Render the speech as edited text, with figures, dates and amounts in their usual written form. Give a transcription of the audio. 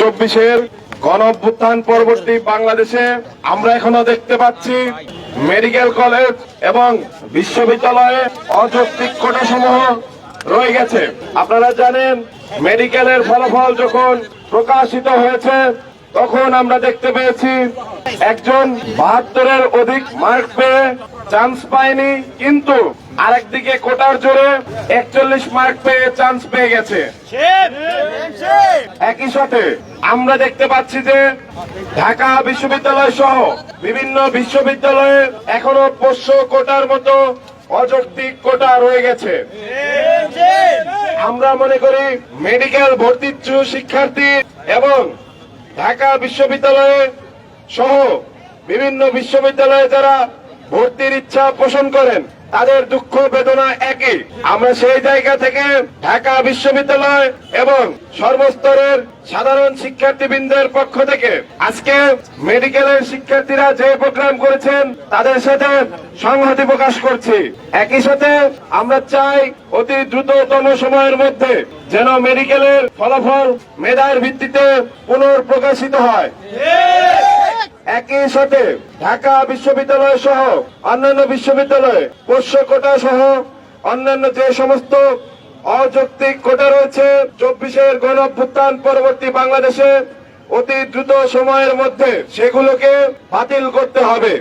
2024-এর গণঅভ্যুত্থান পরবর্তী বাংলাদেশে আমরা এখনো দেখতে পাচ্ছি মেডিকেল কলেজ এবং বিশ্ববিদ্যালয়ে অযৌক্তিক কোটাসমূহ রয়ে গেছে। আপনারা জানেন মেডিকেলের ফলাফল যখন প্রকাশিত হয়েছে তখন আমরা দেখতে পেয়েছি একজন 72-এর অধিক মার্ক পেয়ে চান্স পায়নি, কিন্তু আরেকদিকে কোটার জোরে 41 মার্ক পেয়ে চান্স পেয়ে গেছে। একই সাথে আমরা দেখতে পাচ্ছি যে ঢাকা বিশ্ববিদ্যালয় সহ বিভিন্ন বিশ্ববিদ্যালয়ে এখনো পোষ্য কোটার মতো অযৌক্তিক কোটা রয়ে গেছে। আমরা মনে করি মেডিকেল ভর্তি ইচ্ছুক শিক্ষার্থী এবং ঢাকা বিশ্ববিদ্যালয়ে সহ বিভিন্ন বিশ্ববিদ্যালয়ে যারা ভর্তির ইচ্ছা পোষণ করেন তাদের দুঃখ বেদনা একই। আমরা সেই জায়গা থেকে ঢাকা বিশ্ববিদ্যালয় এবং সর্বস্তরের সাধারণ শিক্ষার্থীবৃন্দের পক্ষ থেকে আজকে মেডিকেলের শিক্ষার্থীরা যে প্রোগ্রাম করেছেন তাদের সাথে সংহতি প্রকাশ করছি। একই সাথে আমরা চাই অতি দ্রুততম সময়ের মধ্যে যেন মেডিকেলের ফলাফল মেধার ভিত্তিতে পুনঃপ্রকাশিত হয়। একই সাথে ঢাকা বিশ্ববিদ্যালয় সহ অন্যান্য বিশ্ববিদ্যালয়ে পোষ্য কোটা সহ অন্যান্য যে সমস্ত অযৌক্তিক কোটা রয়েছে 24-এর গণঅভ্যুত্থান পরবর্তী বাংলাদেশে অতি দ্রুত সময়ের মধ্যে সেগুলোকে বাতিল করতে হবে।